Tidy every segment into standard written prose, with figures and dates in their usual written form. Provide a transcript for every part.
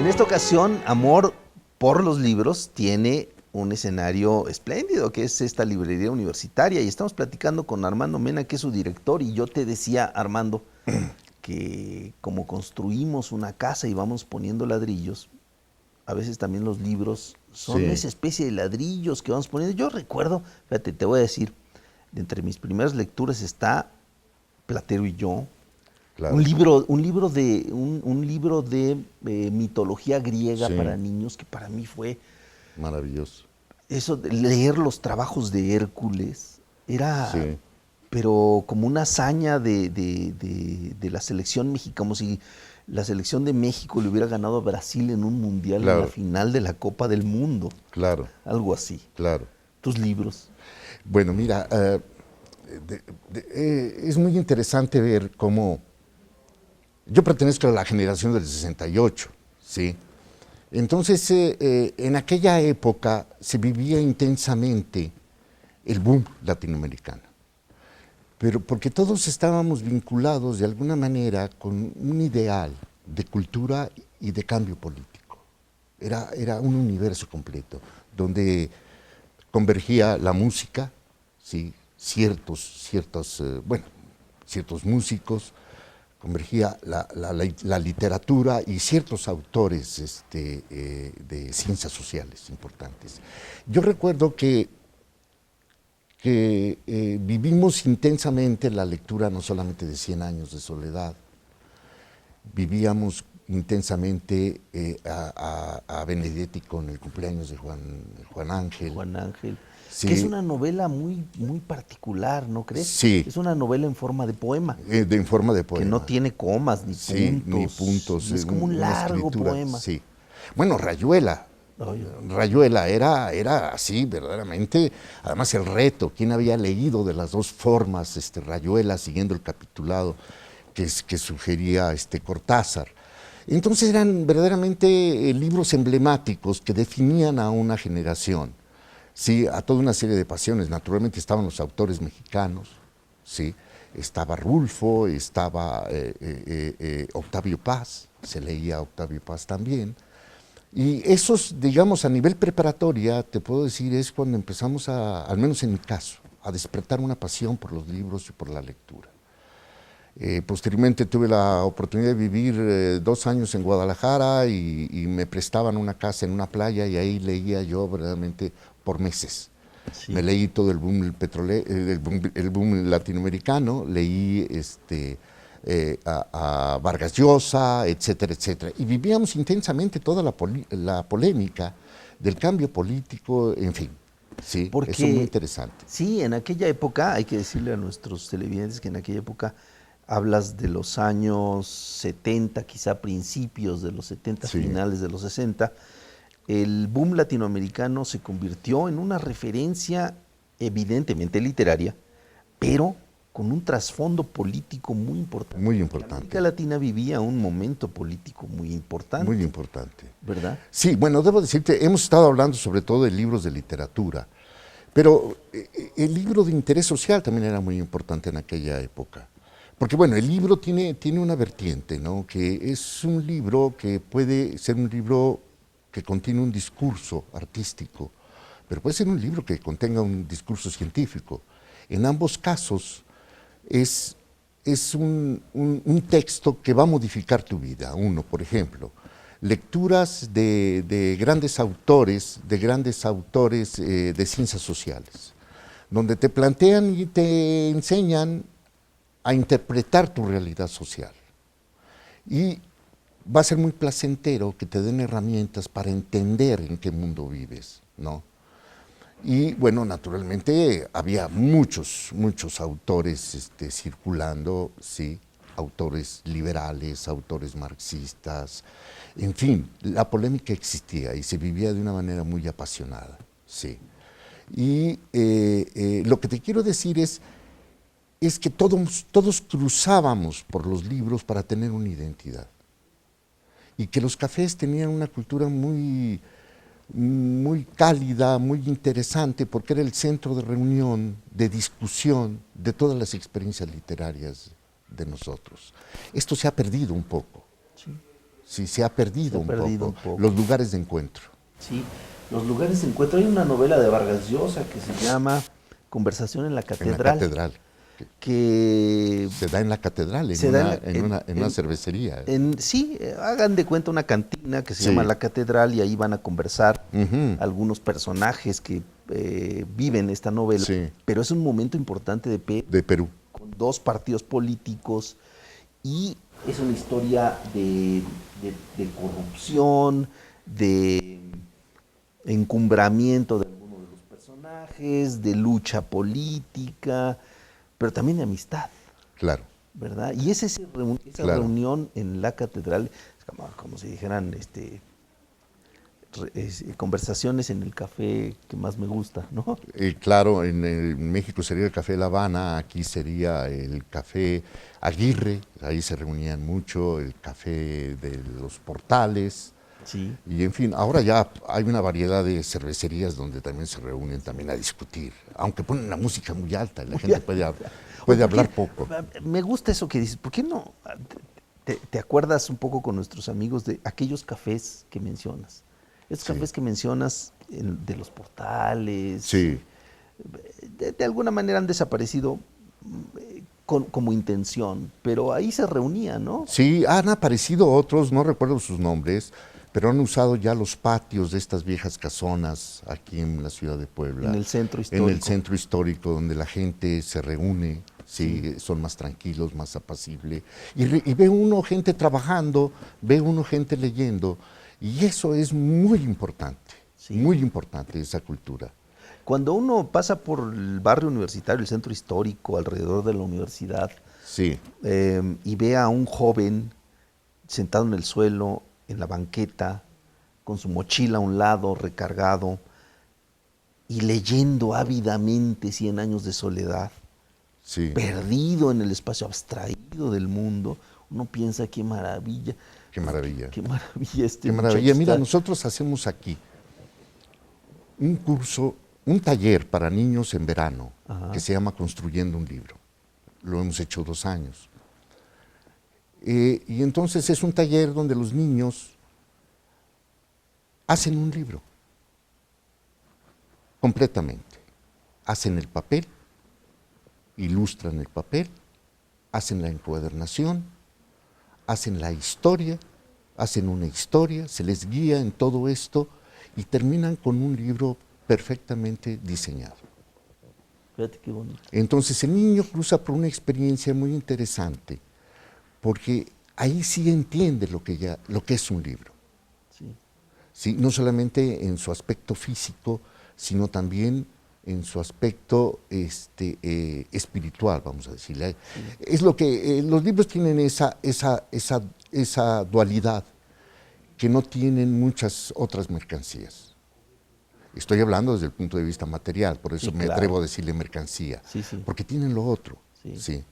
En esta ocasión, Amor por los Libros tiene un escenario espléndido, que es esta librería universitaria, y estamos platicando con Armando Mena, que es su director, y yo te decía, Armando, que como construimos una casa y vamos poniendo ladrillos, a veces también los libros son Sí, esa especie de ladrillos que vamos poniendo. Yo recuerdo, fíjate, te voy a decir, de entre mis primeras lecturas está Platero y yo, claro. un libro de mitología griega para Sí, niños que para mí fue maravilloso. eso de leer los trabajos de Hércules. Era, Sí, pero como una hazaña de la selección mexicana, como si la selección de México le hubiera ganado a Brasil en un mundial en la claro, final de la Copa del Mundo. claro, Algo así. claro. Tus libros. Bueno, mira, es muy interesante ver cómo yo pertenezco a la generación del 68, ¿sí? Entonces, en aquella época se vivía intensamente el boom latinoamericano, pero porque todos estábamos vinculados de alguna manera con un ideal de cultura y de cambio político. Era un universo completo, donde convergía la música, ¿sí? Ciertos músicos, convergía la literatura y ciertos autores de ciencias sociales importantes. Yo recuerdo que vivimos intensamente la lectura no solamente de 100 años de soledad, vivíamos intensamente a Benedetti con el cumpleaños de Juan Ángel. Juan Ángel, que es Sí, una novela muy, muy particular, ¿no crees? sí, Es una novela en forma de poema, en forma de que no poema. tiene comas ni Sí, ni puntos, puntos, y es como un una largo escritura, poema. sí. Bueno, Rayuela. Ay, Rayuela era así, verdaderamente. Además, el reto, ¿quién había leído de las dos formas Rayuela siguiendo el capitulado que sugería Cortázar? Entonces eran verdaderamente libros emblemáticos que definían a una generación, ¿sí? A toda una serie de pasiones. Naturalmente estaban los autores mexicanos, ¿sí? Estaba Rulfo, estaba Octavio Paz, se leía Octavio Paz también. Y esos, digamos, a nivel preparatoria, te puedo decir, es cuando empezamos al menos en mi caso, a despertar una pasión por los libros y por la lectura. Posteriormente tuve la oportunidad de vivir 2 años en Guadalajara y me prestaban una casa en una playa y ahí leía yo verdaderamente por meses. Me sí. leí todo el boom, el boom latinoamericano, leí a Vargas Llosa, etcétera, etcétera. Y vivíamos intensamente toda la polémica del cambio político, en fin. Sí, eso es muy Porque interesante. sí, en aquella época, hay que decirle a nuestros televidentes que en aquella época hablas de los años 70, quizá principios de los 70, Sí, finales de los 60, el boom latinoamericano se convirtió en una referencia evidentemente literaria, pero con un trasfondo político muy importante, muy porque América importante, Latina vivía un momento político muy muy importante, importante. ¿verdad? Sí, bueno, debo decirte, hemos estado hablando sobre todo de libros de literatura, pero el libro de interés social también era muy importante en aquella época. Porque bueno, el libro tiene una vertiente, ¿no? Que es un libro que puede ser un libro que contiene un discurso artístico, pero puede ser un libro que contenga un discurso científico. En ambos casos es, es un texto que va a modificar tu vida. Uno, por ejemplo, lecturas de grandes autores de ciencias sociales, donde te plantean y te enseñan a interpretar tu realidad social. Y va a ser muy placentero que te den herramientas para entender en qué mundo vives, ¿no? Y bueno, naturalmente había muchos autores circulando, sí, autores liberales, autores marxistas, en fin, la polémica existía y se vivía de una manera muy apasionada, sí. Y lo que te quiero decir es que todos cruzábamos por los libros para tener una identidad. Y que los cafés tenían una cultura muy cálida, muy interesante, porque era el centro de reunión, de discusión de todas las experiencias literarias de nosotros. Esto se ha perdido un poco. Sí. Sí, se ha perdido, perdido un un poco. los lugares de encuentro. Sí, los lugares de encuentro. Hay una novela de Vargas Llosa que se llama Conversación en la En la Catedral, catedral. que Se da en la catedral, se da en la, en una cervecería. sí, hagan de cuenta una cantina que se llama Sí. La Catedral y ahí van a conversar Ujú. algunos personajes que viven esta novela, Sí, pero es un momento importante de Perú, de Perú. con dos partidos políticos y es una historia de corrupción, de encumbramiento de algunos de los personajes, de lucha política, pero también de amistad, Claro, ¿verdad? Y es esa claro. reunión en la catedral, es como si dijeran, conversaciones en el café que más me gusta, ¿no? Claro, en México sería el Café La Habana, aquí sería el Café Aguirre, ahí se reunían mucho, el Café de los Portales, Sí. y en fin, ahora ya hay una variedad de cervecerías donde también se reúnen también a discutir, aunque ponen la música muy alta y la gente puede Oye, ¿por hablar qué? poco. Me gusta eso que dices. ¿Por qué no te acuerdas un poco con nuestros amigos de aquellos cafés que mencionas? Esos Sí, cafés que mencionas de los portales, sí, de alguna manera han desaparecido como intención, pero ahí se reunían, ¿no? sí, han aparecido otros, no recuerdo sus nombres, pero han usado ya los patios de estas viejas casonas aquí en la ciudad de En Puebla, el centro en el histórico. centro histórico donde la gente se reúne, Sí. sí, son más tranquilos, más apacibles. Y ve uno gente trabajando, ve uno gente leyendo, y eso es Sí. muy importante esa cultura. Cuando uno pasa por el barrio universitario, el centro histórico, alrededor de la universidad, Sí, y ve a un joven sentado en el suelo, en la banqueta, con su mochila a un lado, recargado, y leyendo ávidamente Cien años de soledad, sí, perdido en el espacio abstraído del mundo, uno piensa qué maravilla, qué maravilla. qué maravilla este Qué muchacho maravilla. Mira, está. nosotros hacemos aquí un curso, un taller para niños en verano que Ajá, se llama Construyendo un libro. Lo hemos hecho 2 años. Y entonces es un taller donde los niños hacen un libro completamente. Hacen el papel, ilustran el papel, hacen la encuadernación, hacen la historia, hacen una historia, se les guía en todo esto y terminan con un libro perfectamente diseñado. fíjate qué bonito. Entonces el niño cruza por una experiencia muy interesante, porque ahí sí entiende lo que es un libro. Sí, ¿Sí? No solamente en su aspecto físico, sino también en su aspecto espiritual, vamos a decirle. sí, Es lo que los libros tienen esa dualidad que no tienen muchas otras mercancías. Estoy hablando desde el punto de vista material, por eso sí, me atrevo claro. a decirle mercancía, Sí, sí, porque tienen lo otro, sí. ¿sí?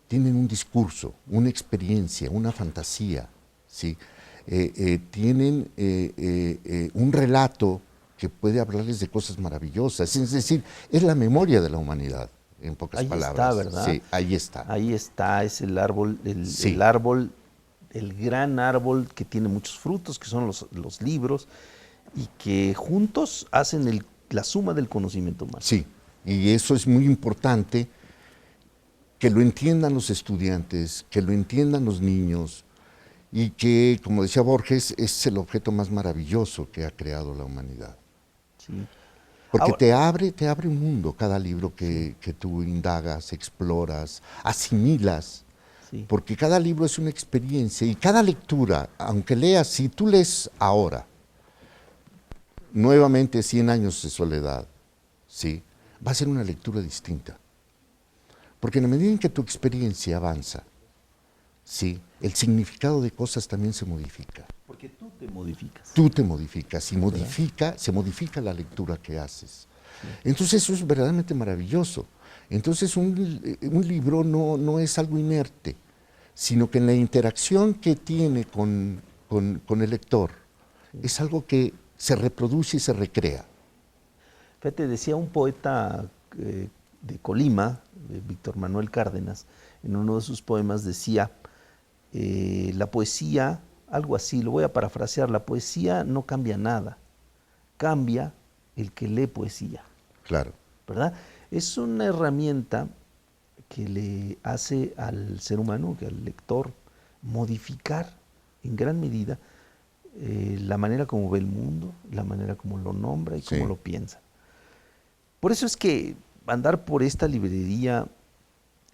Tienen un discurso, una experiencia, una fantasía, ¿sí? Tienen un relato que puede hablarles de cosas maravillosas, es decir, es la memoria de la humanidad, en pocas Ahí está, palabras. ¿verdad? Sí, ahí está. Ahí está, es el árbol, el Sí, árbol, el gran árbol que tiene muchos frutos, que son los libros, y que juntos hacen la suma del conocimiento humano. sí, y eso es muy importante que lo entiendan los estudiantes, que lo entiendan los niños y que, como decía Borges, es el objeto más maravilloso que ha creado la humanidad. Sí. Porque Ahora, te abre un mundo cada libro que tú indagas, exploras, asimilas, sí, porque cada libro es una experiencia y cada lectura, aunque leas, si tú lees ahora, nuevamente 100 años de soledad, ¿sí? Va a ser una lectura distinta. Porque en la medida en que tu experiencia avanza, ¿sí? El significado de cosas también se modifica. porque tú te modificas. Tú te modificas y ¿Verdad? se modifica la lectura que haces. Sí, Entonces eso es verdaderamente maravilloso. Entonces un libro no es algo inerte, sino que en la interacción que tiene con el lector, sí. es algo que se reproduce y se recrea. Fíjate, decía un poeta de Colima, Víctor Manuel Cárdenas, en uno de sus poemas decía, la poesía algo así, lo voy a parafrasear, la poesía no cambia nada, cambia el que lee poesía, Claro. ¿verdad? Es una herramienta que le hace al ser humano, que al lector, modificar en gran medida la manera como ve el mundo, la manera como lo nombra y Sí. cómo lo piensa. Por eso es que andar por esta librería,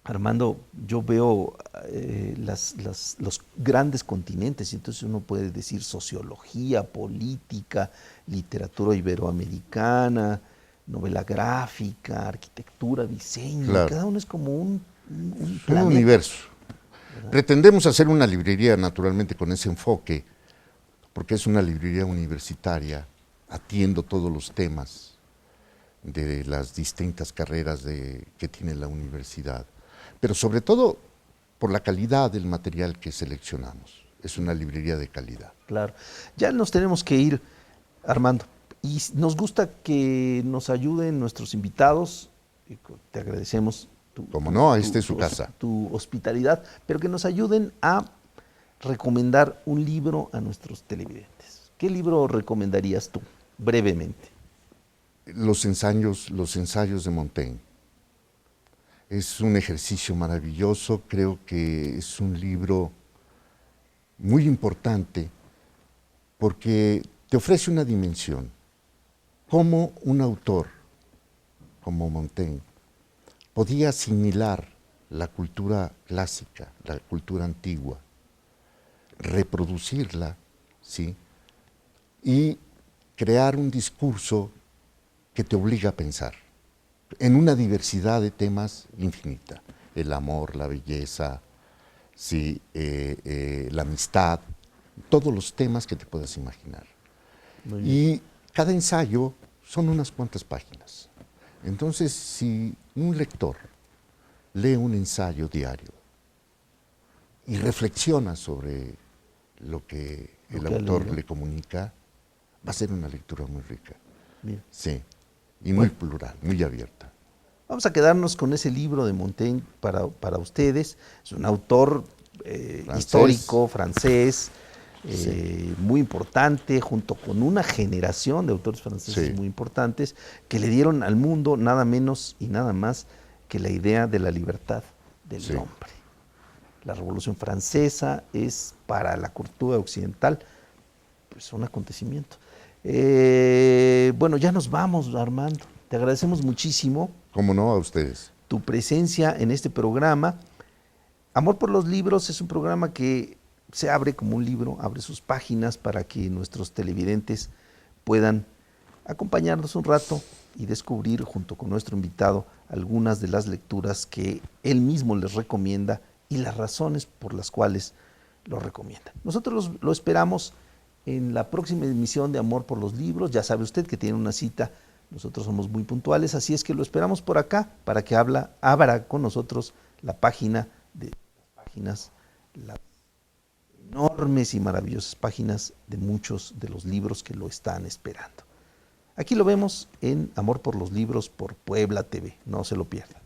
Armando, yo veo los grandes continentes, y entonces uno puede decir sociología, política, literatura iberoamericana, novela gráfica, arquitectura, diseño, y Claro. cada uno es como un Es un planeta. universo. ¿Verdad? Pretendemos hacer una librería naturalmente con ese enfoque, porque es una librería universitaria, atiendo todos los temas de las distintas carreras que tiene la universidad, pero sobre todo por la calidad del material que seleccionamos. Es una librería de calidad. Claro. Ya nos tenemos que ir, Armando. Y nos gusta que nos ayuden nuestros invitados. Te agradecemos Como no, esta es su casa. tu hospitalidad, pero que nos ayuden a recomendar un libro a nuestros televidentes. ¿Qué libro recomendarías tú, brevemente? Los ensayos de Montaigne. Es un ejercicio maravilloso, creo que es un libro muy importante porque te ofrece una dimensión. Cómo un autor como Montaigne podía asimilar la cultura clásica, la cultura antigua, reproducirla, ¿sí? Y crear un discurso que te obliga a pensar en una diversidad de temas infinita. El amor, la belleza, ¿sí? La amistad, todos los temas que te puedas imaginar. Muy bien. Y cada ensayo son unas cuantas páginas. Entonces, si un lector lee un ensayo diario y reflexiona sobre lo que el Lo que ha autor leído. le comunica, va a ser una lectura muy rica. Bien. Sí, y muy plural, muy abierta. Vamos a quedarnos con ese libro de Montaigne para ustedes. Es un autor Francés. histórico, francés, Sí. muy importante, junto con una generación de autores franceses Sí. muy importantes, que le dieron al mundo nada menos y nada más que la idea de la libertad del Sí. hombre. La Revolución Francesa es para la cultura occidental pues, un acontecimiento. Bueno, ya nos vamos, Armando. Te agradecemos muchísimo ¿Cómo no? A ustedes. tu presencia en este programa. Amor por los libros es un programa que se abre como un libro, abre sus páginas para que nuestros televidentes puedan acompañarnos un rato y descubrir junto con nuestro invitado algunas de las lecturas que él mismo les recomienda y las razones por las cuales lo recomienda. Nosotros lo esperamos en la próxima emisión de Amor por los Libros. Ya sabe usted que tiene una cita. Nosotros somos muy puntuales, así es que lo esperamos por acá para que abra con nosotros la página de las páginas, las enormes y maravillosas páginas de muchos de los libros que lo están esperando. Aquí lo vemos en Amor por los Libros por Puebla TV. No se lo pierdan.